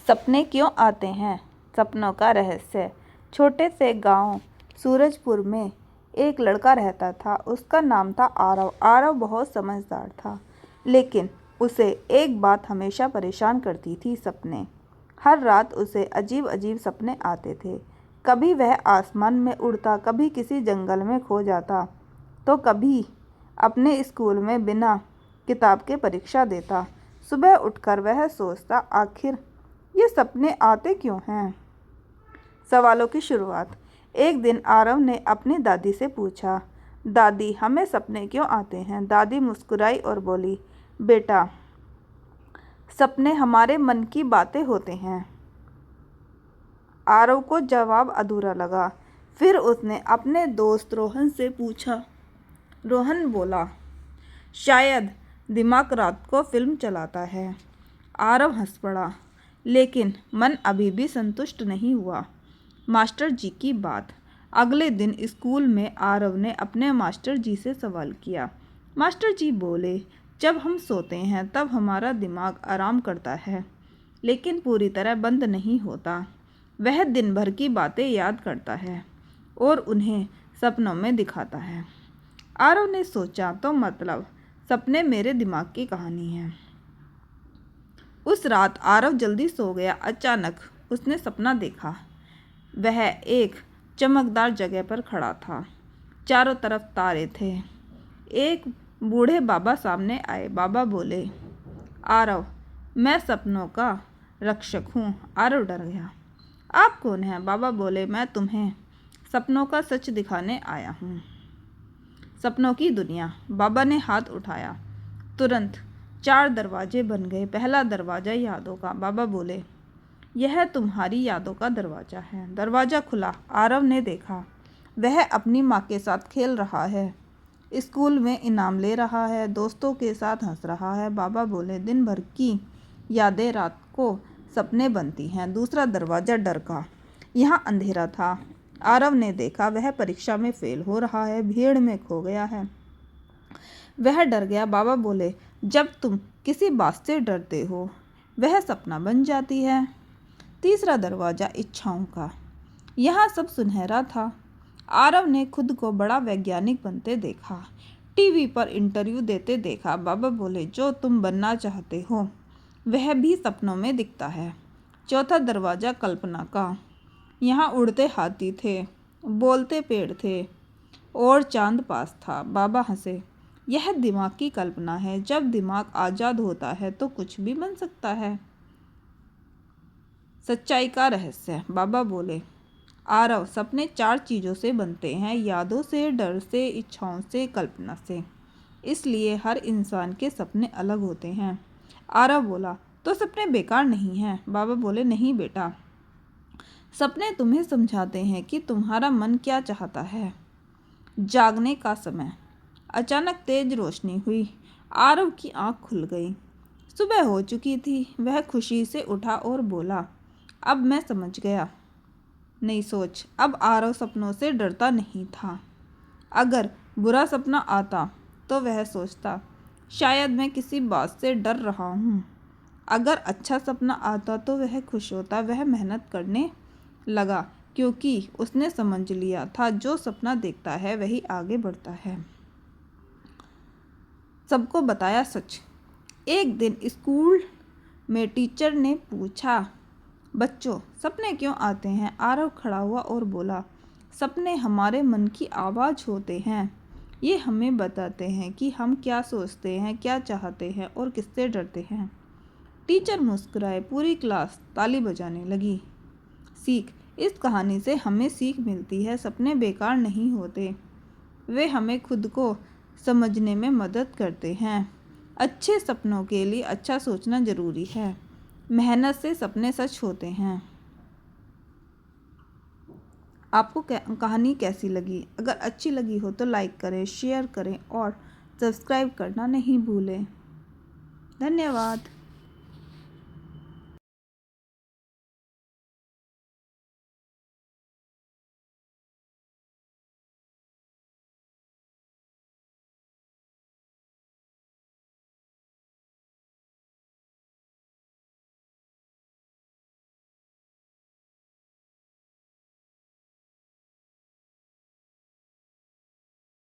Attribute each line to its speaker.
Speaker 1: सपने क्यों आते हैं? सपनों का रहस्य। छोटे से गांव सूरजपुर में एक लड़का रहता था। उसका नाम था आरव। आरव बहुत समझदार था, लेकिन उसे एक बात हमेशा परेशान करती थी, सपने। हर रात उसे अजीब अजीब सपने आते थे। कभी वह आसमान में उड़ता, कभी किसी जंगल में खो जाता, तो कभी अपने स्कूल में बिना किताब के परीक्षा देता। सुबह उठकर वह सोचता, आखिर ये सपने आते क्यों हैं? सवालों की शुरुआत। एक दिन आरव ने अपनी दादी से पूछा, दादी, हमें सपने क्यों आते हैं? दादी मुस्कुराई और बोली, बेटा, सपने हमारे मन की बातें होते हैं। आरव को जवाब अधूरा लगा। फिर उसने अपने दोस्त रोहन से पूछा। रोहन बोला, शायद दिमाग रात को फिल्म चलाता है। आरव हंस पड़ा, लेकिन मन अभी भी संतुष्ट नहीं हुआ। मास्टर जी की बात। अगले दिन स्कूल में आरव ने अपने मास्टर जी से सवाल किया। मास्टर जी बोले, जब हम सोते हैं तब हमारा दिमाग आराम करता है, लेकिन पूरी तरह बंद नहीं होता। वह दिन भर की बातें याद करता है और उन्हें सपनों में दिखाता है। आरव ने सोचा, तो मतलब सपने मेरे दिमाग की कहानी है। उस रात आरव जल्दी सो गया। अचानक उसने सपना देखा। वह एक चमकदार जगह पर खड़ा था। चारों तरफ तारे थे। एक बूढ़े बाबा सामने आए। बाबा बोले, आरव, मैं सपनों का रक्षक हूँ। आरव डर गया। आप कौन हैं? बाबा बोले, मैं तुम्हें सपनों का सच दिखाने आया हूँ। सपनों की दुनिया। बाबा ने हाथ उठाया। तुरंत 4 दरवाजे बन गए। पहला दरवाजा यादों का। बाबा बोले, यह तुम्हारी यादों का दरवाजा है। दरवाजा खुला। आरव ने देखा, वह अपनी माँ के साथ खेल रहा है, स्कूल में इनाम ले रहा है, दोस्तों के साथ हंस रहा है। बाबा बोले, दिन भर की यादें रात को सपने बनती हैं। दूसरा दरवाजा डर का। यहाँ अंधेरा था। आरव ने देखा, वह परीक्षा में फेल हो रहा है, भीड़ में खो गया है। वह डर गया। बाबा बोले, जब तुम किसी बात से डरते हो, वह सपना बन जाती है। तीसरा दरवाजा इच्छाओं का। यहाँ सब सुनहरा था। आरव ने खुद को बड़ा वैज्ञानिक बनते देखा, टीवी पर इंटरव्यू देते देखा। बाबा बोले, जो तुम बनना चाहते हो वह भी सपनों में दिखता है। चौथा दरवाजा कल्पना का। यहाँ उड़ते हाथी थे, बोलते पेड़ थे और चांद पास था। बाबा हंसे, यह दिमाग की कल्पना है। जब दिमाग आज़ाद होता है तो कुछ भी बन सकता है। सच्चाई का रहस्य। बाबा बोले, आरव, सपने 4 चीज़ों से बनते हैं, यादों से, डर से, इच्छाओं से, कल्पना से। इसलिए हर इंसान के सपने अलग होते हैं। आरव बोला, तो सपने बेकार नहीं हैं? बाबा बोले, नहीं बेटा, सपने तुम्हें समझाते हैं कि तुम्हारा मन क्या चाहता है। जागने का समय। अचानक तेज रोशनी हुई। आरव की आंख खुल गई। सुबह हो चुकी थी। वह खुशी से उठा और बोला, अब मैं समझ गया। नहीं सोच, अब आरव सपनों से डरता नहीं था। अगर बुरा सपना आता तो वह सोचता, शायद मैं किसी बात से डर रहा हूँ। अगर अच्छा सपना आता तो वह खुश होता। वह मेहनत करने लगा, क्योंकि उसने समझ लिया था, जो सपना देखता है वही आगे बढ़ता है। सबको बताया सच। एक दिन स्कूल में टीचर ने पूछा, बच्चों, सपने क्यों आते हैं? आरव खड़ा हुआ और बोला, सपने हमारे मन की आवाज़ होते हैं। ये हमें बताते हैं कि हम क्या सोचते हैं, क्या चाहते हैं और किससे डरते हैं। टीचर मुस्कुराए। पूरी क्लास ताली बजाने लगी। सीख। इस कहानी से हमें सीख मिलती है, सपने बेकार नहीं होते, वे हमें खुद को समझने में मदद करते हैं। अच्छे सपनों के लिए अच्छा सोचना ज़रूरी है। मेहनत से सपने सच होते हैं। आपको कहानी कैसी लगी? अगर अच्छी लगी हो तो लाइक करें, शेयर करें और सब्सक्राइब करना नहीं भूलें। धन्यवाद।